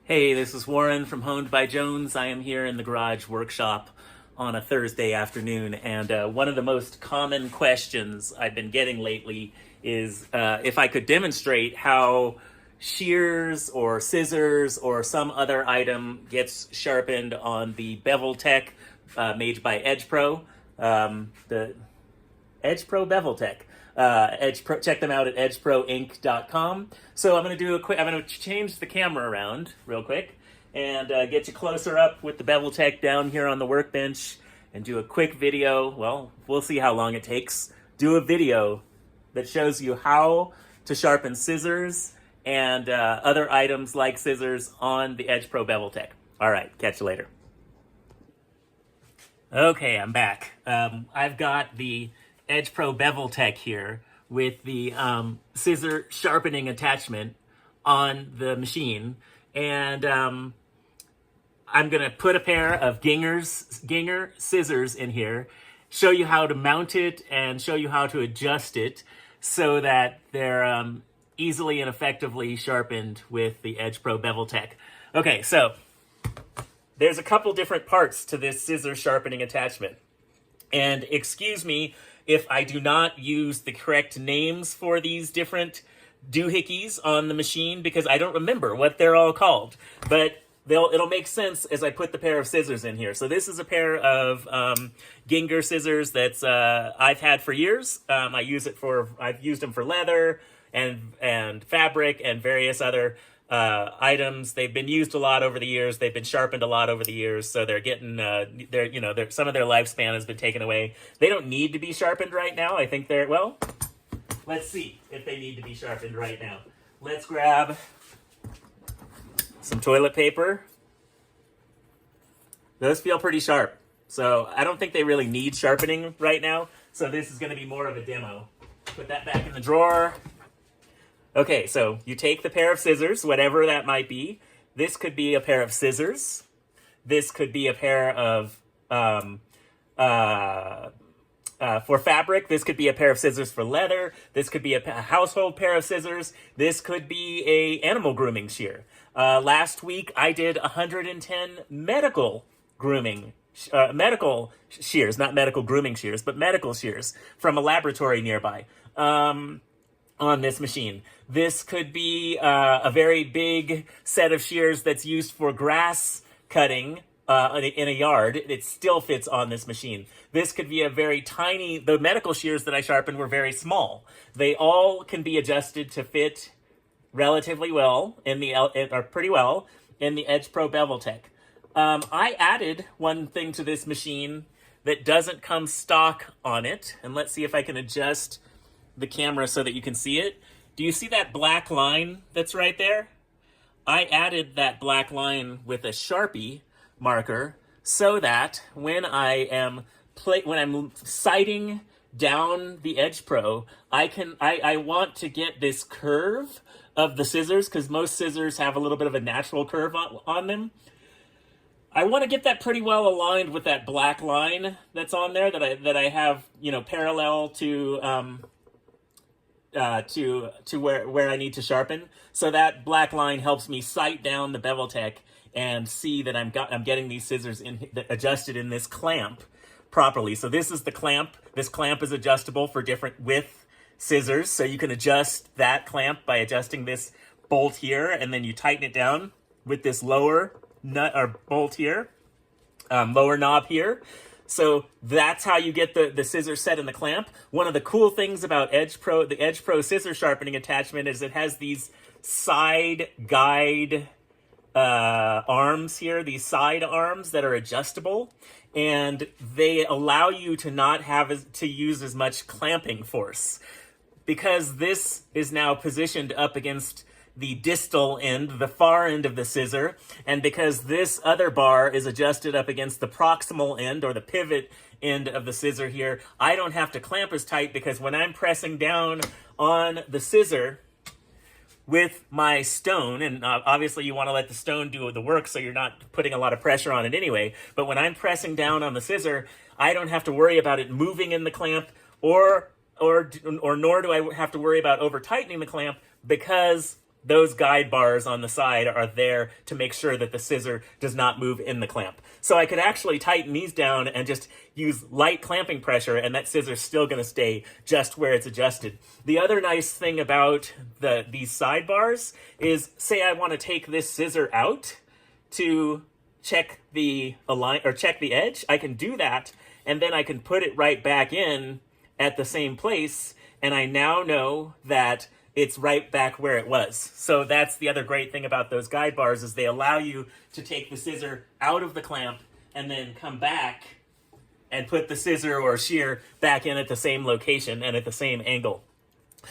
Hey, this is Warren from Honed by Jones. I am here in the garage workshop on a Thursday afternoon, and one of the most common questions I've been getting lately is if I could demonstrate how shears or scissors or some other item gets sharpened on the BevelTech made by Edge Pro, the Edge Pro BevelTech. Check them out at edgeproinc.com. So I'm going to do I'm going to change the camera around real quick and get you closer up with the BevelTech down here on the workbench and do a quick video. Well, we'll see how long it takes. Do a video that shows you how to sharpen scissors and other items like scissors on the Edge Pro BevelTech. All right, catch you later. Okay, I'm back. I've got the Edge Pro BevelTech here with the scissor sharpening attachment on the machine, and I'm gonna put a pair of Ginger scissors in here, show you how to mount it and show you how to adjust it so that they're easily and effectively sharpened with the Edge Pro BevelTech. Okay, so there's a couple different parts to this scissor sharpening attachment, and excuse me if I do not use the correct names for these different doohickeys on the machine because I don't remember what they're all called, but it'll make sense as I put the pair of scissors in here. So this is a pair of Ginger scissors that's I've had for years. I've used them for leather and fabric and various other items. They've been used a lot over the years. They've been sharpened a lot over the years, so they're getting some of their lifespan has been taken away. They don't need to be sharpened right now. I think let's see if they need to be sharpened right now. Let's grab some toilet paper. Those feel pretty sharp, so I don't think they really need sharpening right now. So this is going to be more of a demo. Put that back in the drawer. Okay, so you take the pair of scissors, whatever that might be. This could be a pair of scissors. This could be a pair of, for fabric, this could be a pair of scissors for leather. This could be a household pair of scissors. This could be a animal grooming shear. Last week, I did 110 medical grooming medical shears, not medical grooming shears, but medical shears from a laboratory nearby. On this machine. This could be a very big set of shears that's used for grass cutting in a yard. It still fits on this machine. This could be a very tiny, the medical shears that I sharpened were very small. They all can be adjusted to fit relatively well or pretty well in the Edge Pro BevelTech. I added one thing to this machine that doesn't come stock on it, and let's see if I can adjust the camera so that you can see it. Do you see that black line that's right there? I added that black line with a Sharpie marker so that when I'm sighting down the Edge Pro, I want to get this curve of the scissors, because most scissors have a little bit of a natural curve on them. I want to get that pretty well aligned with that black line that's on there that I have, parallel to where I need to sharpen. So that black line helps me sight down the BevelTech and see that I'm getting these scissors adjusted in this clamp properly. So this is the clamp. This clamp is adjustable for different width scissors. So you can adjust that clamp by adjusting this bolt here, and then you tighten it down with this lower nut or bolt here, lower knob here. So that's how you get the scissors set in the clamp. One of the cool things about the Edge Pro scissor sharpening attachment is it has these side guide arms here, these side arms that are adjustable, and they allow you to not have to use as much clamping force. Because this is now positioned up against the distal end, the far end of the scissor, and because this other bar is adjusted up against the proximal end or the pivot end of the scissor here, I don't have to clamp as tight, because when I'm pressing down on the scissor with my stone, and obviously you want to let the stone do the work so you're not putting a lot of pressure on it anyway, but when I'm pressing down on the scissor, I don't have to worry about it moving in the clamp, or nor do I have to worry about over tightening the clamp, because those guide bars on the side are there to make sure that the scissor does not move in the clamp. So I could actually tighten these down and just use light clamping pressure, and that scissor's still going to stay just where it's adjusted. The other nice thing about these sidebars is, say I want to take this scissor out to check the edge, I can do that, and then I can put it right back in at the same place, and I now know that it's right back where it was. So that's the other great thing about those guide bars, is they allow you to take the scissor out of the clamp and then come back and put the scissor or shear back in at the same location and at the same angle.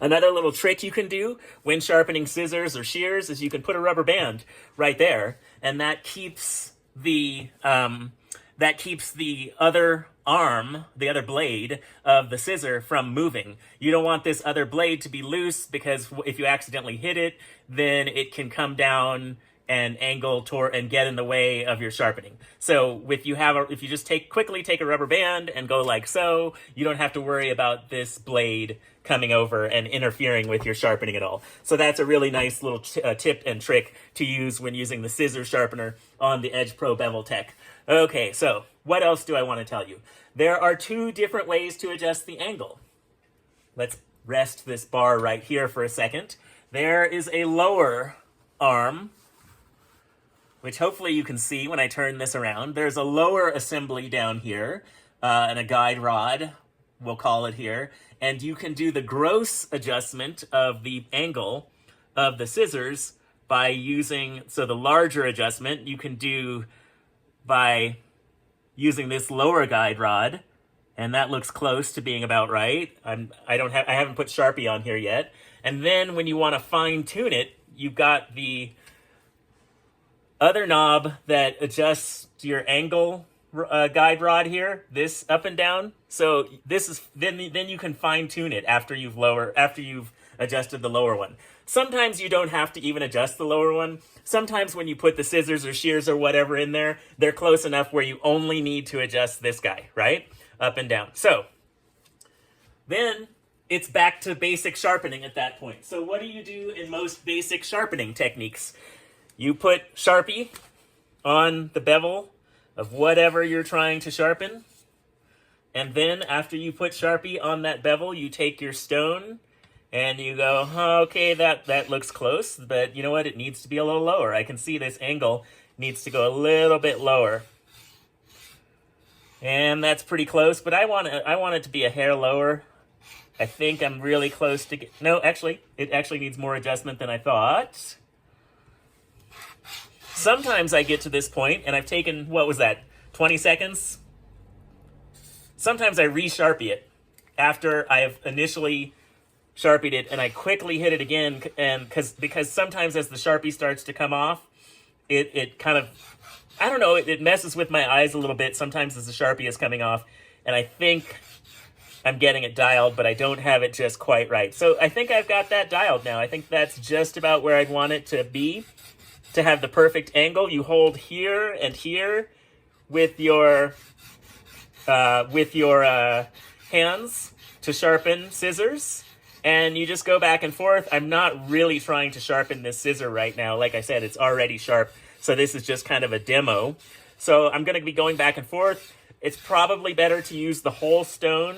Another little trick you can do when sharpening scissors or shears is you can put a rubber band right there, and that keeps the other arm, the other blade of the scissor from moving. You don't want this other blade to be loose, because if you accidentally hit it, then it can come down and angle toward and get in the way of your sharpening. So if you just quickly take a rubber band and go like so, you don't have to worry about this blade coming over and interfering with your sharpening at all. So that's a really nice little tip and trick to use when using the scissor sharpener on the Edge Pro BevelTech. Okay, so what else do I want to tell you? There are two different ways to adjust the angle. Let's rest this bar right here for a second. There is a lower arm, which hopefully you can see when I turn this around. There's a lower assembly down here, and a guide rod, we'll call it here. And you can do the gross adjustment of the angle of the scissors by using, so the larger adjustment you can do by using this lower guide rod, and that looks close to being about right. I haven't put Sharpie on here yet. And then when you want to fine tune it, you've got the other knob that adjusts your angle guide rod here, this up and down. So this is then you can fine tune it after you've adjusted the lower one. Sometimes you don't have to even adjust the lower one. Sometimes when you put the scissors or shears or whatever in there, they're close enough where you only need to adjust this guy, right? Up and down. So then it's back to basic sharpening at that point. So what do you do in most basic sharpening techniques? You put Sharpie on the bevel of whatever you're trying to sharpen. And then after you put Sharpie on that bevel, you take your stone and you go, okay, that looks close, but you know what? It needs to be a little lower. I can see this angle needs to go a little bit lower. And that's pretty close, but I want it to be a hair lower. I think I'm really close to no, actually, it actually needs more adjustment than I thought. Sometimes I get to this point and I've taken, what was that, 20 seconds? Sometimes I re-Sharpie it after I've initially Sharpied it, and I quickly hit it again, and because sometimes as the Sharpie starts to come off, it kind of, I don't know, it messes with my eyes a little bit sometimes as the Sharpie is coming off, and I think I'm getting it dialed, but I don't have it just quite right. So I think I've got that dialed now. I think that's just about where I'd want it to be to have the perfect angle. You hold here and here with your hands to sharpen scissors. And you just go back and forth. I'm not really trying to sharpen this scissor right now. Like I said, it's already sharp. So this is just kind of a demo. So I'm going to be going back and forth. It's probably better to use the whole stone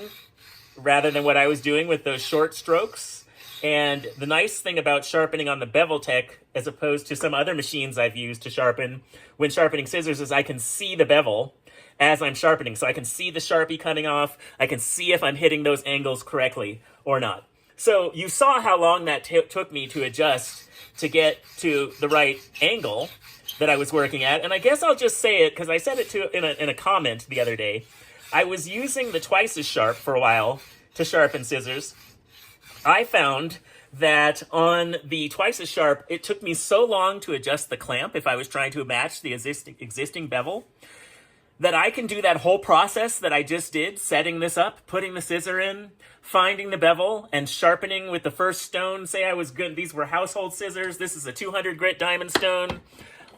rather than what I was doing with those short strokes. And the nice thing about sharpening on the BevelTech, as opposed to some other machines I've used to sharpen when sharpening scissors, is I can see the bevel as I'm sharpening. So I can see the Sharpie coming off. I can see if I'm hitting those angles correctly or not. So you saw how long that took me to adjust to get to the right angle that I was working at. And I guess I'll just say it, because I said it in a comment the other day. I was using the twice as sharp for a while to sharpen scissors. I found that on the twice as sharp, it took me so long to adjust the clamp if I was trying to match the existing bevel, that I can do that whole process that I just did, setting this up, putting the scissor in, finding the bevel, and sharpening with the first stone. Say I was good, these were household scissors, this is a 200 grit diamond stone.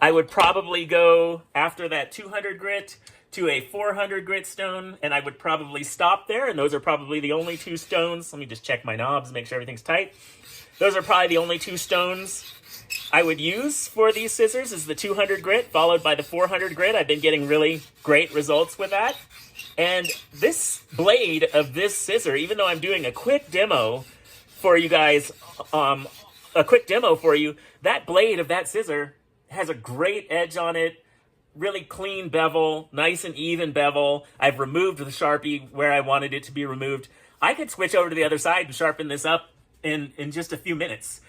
I would probably go after that 200 grit to a 400 grit stone, and I would probably stop there, and those are probably the only two stones. Let me just check my knobs, make sure everything's tight. Those are probably the only two stones I would use for these scissors, is the 200 grit followed by the 400 grit. I've been getting really great results with that. And this blade of this scissor, even though I'm doing a quick demo for you guys, that blade of that scissor has a great edge on it, really clean bevel, nice and even bevel. I've removed the Sharpie where I wanted it to be removed. I could switch over to the other side and sharpen this up in just a few minutes.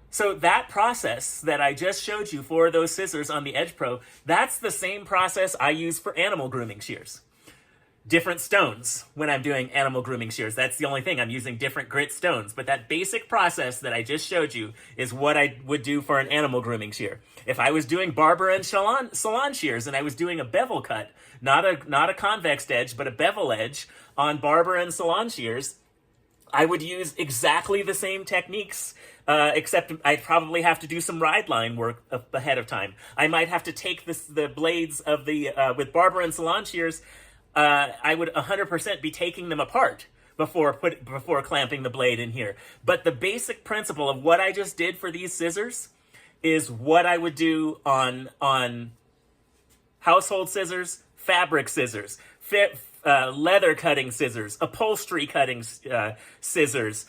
So that process that I just showed you for those scissors on the Edge Pro, that's the same process I use for animal grooming shears. Different stones when I'm doing animal grooming shears. That's the only thing. I'm using different grit stones. But that basic process that I just showed you is what I would do for an animal grooming shear. If I was doing barber and salon shears and I was doing a bevel cut, not a convex edge, but a bevel edge on barber and salon shears, I would use exactly the same techniques, except I'd probably have to do some ride line work ahead of time. I might have to take the blades of with barber and salon shears. I would 100% be taking them apart before clamping the blade in here. But the basic principle of what I just did for these scissors is what I would do on household scissors, fabric scissors, leather cutting scissors, upholstery cutting scissors,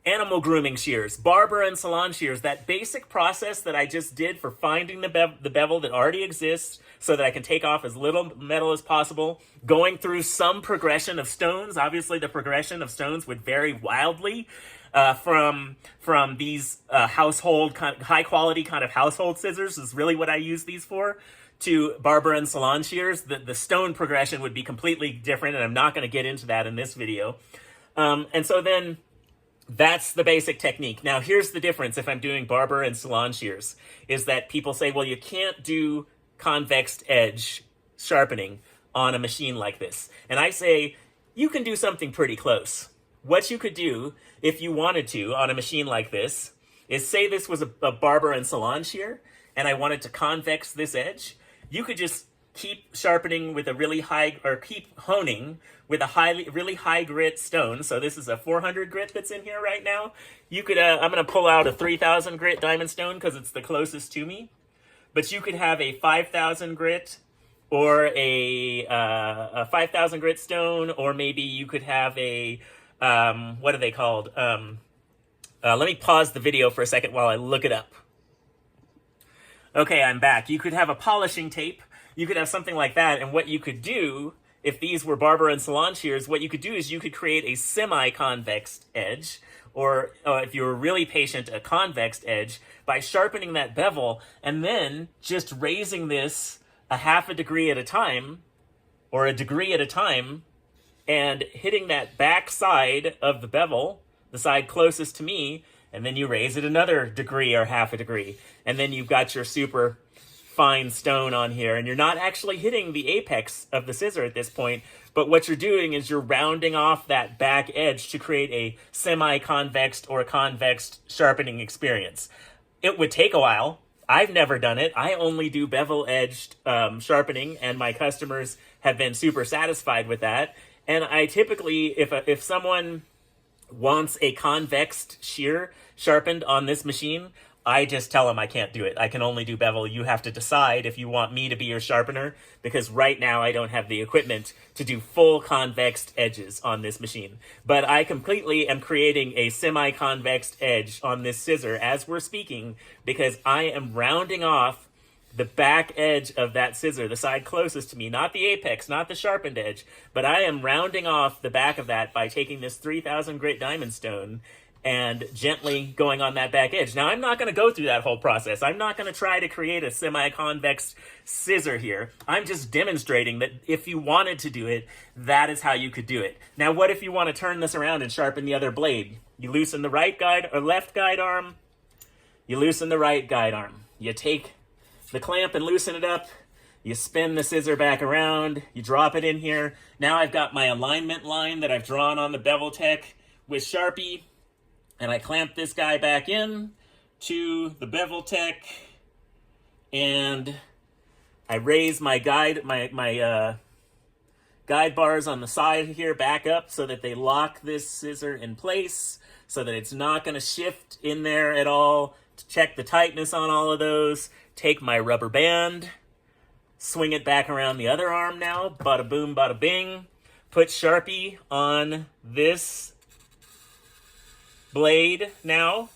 animal grooming shears, barber and salon shears. That basic process that I just did for finding the bevel that already exists so that I can take off as little metal as possible, going through some progression of stones. Obviously, the progression of stones would vary wildly from these high quality kind of household scissors is really what I use these for, to barber and salon shears. The stone progression would be completely different, and I'm not going to get into that in this video. And so then that's the basic technique. Now, here's the difference if I'm doing barber and salon shears, is that people say, well, you can't do convex edge sharpening on a machine like this. And I say, you can do something pretty close. What you could do, if you wanted to, on a machine like this, is say this was a barber and salon shear, and I wanted to convex this edge. You could just keep sharpening with a really high, or keep honing with a really high grit stone. So this is a 400 grit that's in here right now. You could, I'm going to pull out a 3000 grit diamond stone because it's the closest to me. But you could have a 5000 grit or a 5000 grit stone, or maybe you could have a, what are they called? Let me pause the video for a second while I look it up. Okay, I'm back. You could have a polishing tape. You could have something like that. And what you could do, if these were barber and salon shears, what you could do is you could create a semi-convex edge, or if you were really patient, a convex edge, by sharpening that bevel and then just raising this a half a degree at a time, or a degree at a time, and hitting that back side of the bevel, the side closest to me, and then you raise it another degree or half a degree. And then you've got your super fine stone on here, and you're not actually hitting the apex of the scissor at this point, but what you're doing is you're rounding off that back edge to create a semi-convex or convex sharpening experience. It would take a while. I've never done it. I only do bevel-edged sharpening, and my customers have been super satisfied with that. And I typically, if someone wants a convex shear sharpened on this machine, I just tell them I can't do it. I can only do bevel. You have to decide if you want me to be your sharpener, because right now I don't have the equipment to do full convex edges on this machine. But I completely am creating a semi-convex edge on this scissor as we're speaking, because I am rounding off the back edge of that scissor, the side closest to me, not the apex, not the sharpened edge, but I am rounding off the back of that by taking this 3000 grit diamond stone and gently going on that back edge. Now, I'm not going to go through that whole process. I'm not going to try to create a semi-convex scissor here. I'm just demonstrating that if you wanted to do it, that is how you could do it. Now, what if you want to turn this around and sharpen the other blade? You loosen the right guide or left guide arm. You loosen the right guide arm. You take the clamp and loosen it up. You spin the scissor back around. You drop it in here. Now I've got my alignment line that I've drawn on the BevelTech with Sharpie. And I clamp this guy back in to the BevelTech, and I raise my guide bars on the side here back up so that they lock this scissor in place. so that it's not going to shift in there at all. To check the tightness on all of those, take my rubber band, swing it back around the other arm now, bada boom, bada bing. Put Sharpie on this blade now,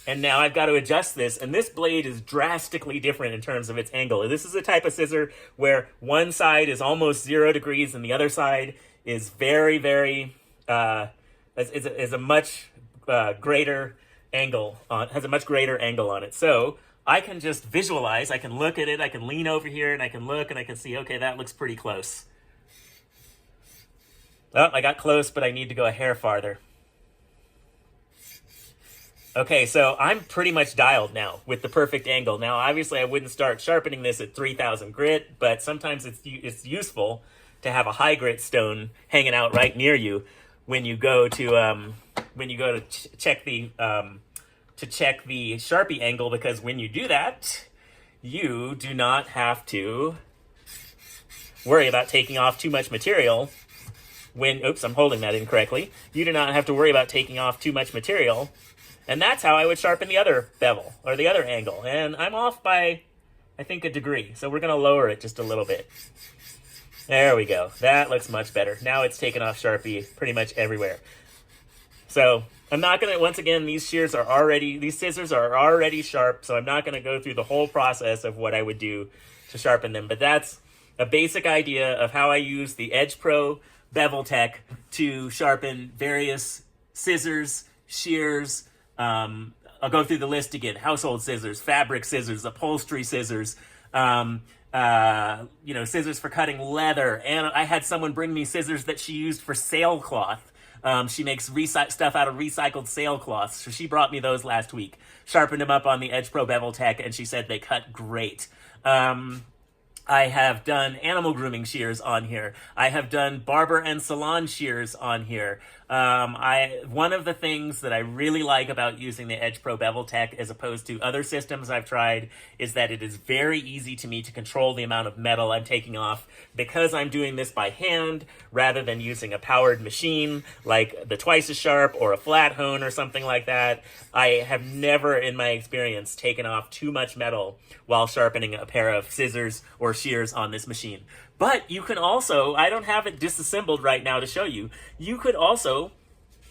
and now I've got to adjust this, and this blade is drastically different in terms of its angle. This is a type of scissor where one side is almost 0 degrees and the other side is very, very, is a much greater angle on, has a much greater angle on it. So I can just visualize, I can look at it, I can lean over here and I can look and I can see, okay, that looks pretty close. Oh, I got close, but I need to go a hair farther. Okay, so I'm pretty much dialed now with the perfect angle. Now, obviously, I wouldn't start sharpening this at 3,000 grit, but sometimes it's useful to have a high grit stone hanging out right near you when you go to check the Sharpie angle, because when you do that, you do not have to worry about taking off too much material. Oops, I'm holding that incorrectly. You do not have to worry about taking off too much material. And that's how I would sharpen the other bevel, or the other angle. And I'm off by, I think, a degree. So we're going to lower it just a little bit. There we go. That looks much better. Now it's taken off Sharpie pretty much everywhere. So I'm not going to, once again, these scissors are already sharp. So I'm not going to go through the whole process of what I would do to sharpen them. But that's a basic idea of how I use the Edge Pro BevelTech to sharpen various scissors, shears. I'll go through the list again: household scissors, fabric scissors, upholstery scissors, scissors for cutting leather. And I had someone bring me scissors that she used for sailcloth. She makes stuff out of recycled sailcloths. So she brought me those last week. Sharpened them up on the Edge Pro BevelTech, and she said they cut great. I have done animal grooming shears on here. I have done barber and salon shears on here. One of the things that I really like about using the Edge Pro BevelTech as opposed to other systems I've tried is that it is very easy to me to control the amount of metal I'm taking off, because I'm doing this by hand rather than using a powered machine like the Twice as Sharp or a flat hone or something like that. I have never in my experience taken off too much metal while sharpening a pair of scissors or shears on this machine. But you can also, I don't have it disassembled right now to show you, you could also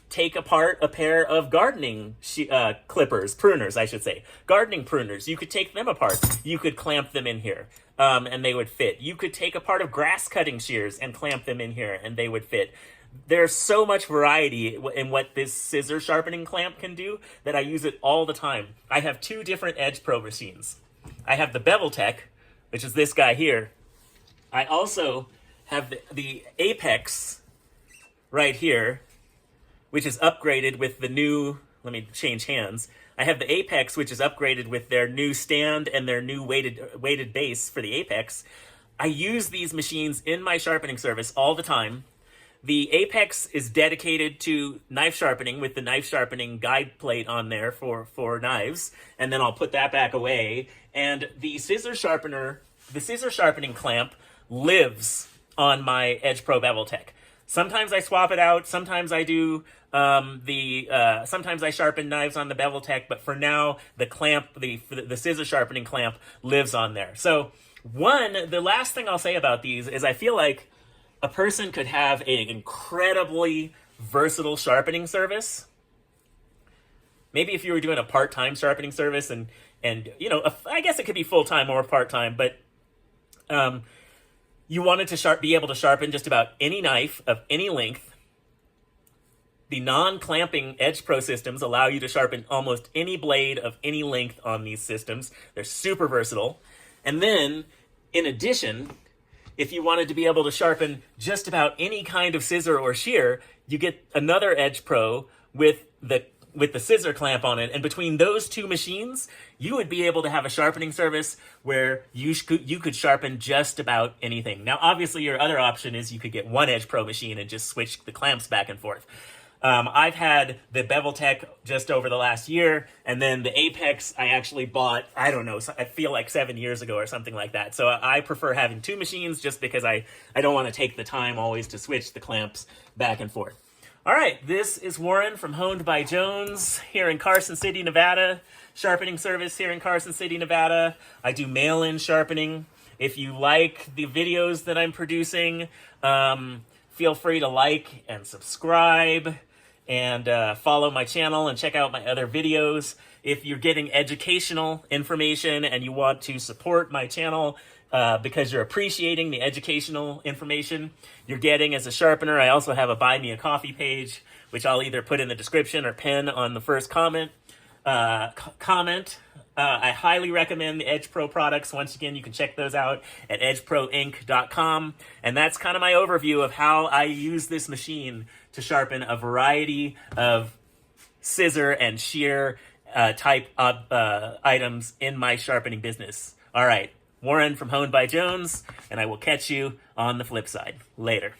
take apart a pair of gardening pruners, I should say. Gardening pruners. You could take them apart. You could clamp them in here, and they would fit. You could take apart of grass cutting shears and clamp them in here, and they would fit. There's so much variety in what this scissor sharpening clamp can do that I use it all the time. I have two different Edge Pro machines. I have the BevelTech, which is this guy here. I also have the Apex right here, which is upgraded with the new, let me change hands. I have the Apex, which is upgraded with their new stand and their new weighted base for the Apex. I use these machines in my sharpening service all the time. The Apex is dedicated to knife sharpening with the knife sharpening guide plate on there for knives, and then I'll put that back away. And the scissor sharpening clamp lives on my Edge Pro BevelTech. Sometimes I swap it out. Sometimes I do sometimes I sharpen knives on the BevelTech, but for now, the clamp, the scissor sharpening clamp lives on there. So the last thing I'll say about these is I feel like a person could have an incredibly versatile sharpening service. Maybe if you were doing a part-time sharpening service and I guess it could be full-time or part-time, but you wanted to be able to sharpen just about any knife of any length. The non-clamping Edge Pro systems allow you to sharpen almost any blade of any length on these systems. They're super versatile. And then, in addition, if you wanted to be able to sharpen just about any kind of scissor or shear, you get another Edge Pro with the scissor clamp on it. And between those two machines, you would be able to have a sharpening service where you could sharpen just about anything. Now, obviously, your other option is you could get one Edge Pro machine and just switch the clamps back and forth. I've had the BevelTech just over the last year, and then the Apex I actually bought, I don't know, I feel like 7 years ago or something like that. So I prefer having two machines just because I don't want to take the time always to switch the clamps back and forth. All right, this is Warren from Honed by Jones here in Carson City, Nevada. Sharpening service here in Carson City, Nevada. I do mail-in sharpening. If you like the videos that I'm producing, feel free to like and subscribe and follow my channel and check out my other videos. If you're getting educational information and you want to support my channel because you're appreciating the educational information you're getting as a sharpener, I also have a Buy Me a Coffee page, which I'll either put in the description or pin on the first comment. I highly recommend the Edge Pro products. Once again, you can check those out at edgeproinc.com. And that's kind of my overview of how I use this machine to sharpen a variety of scissor and shear type items in my sharpening business. All right, Warren from Honed by Jones, and I will catch you on the flip side. Later.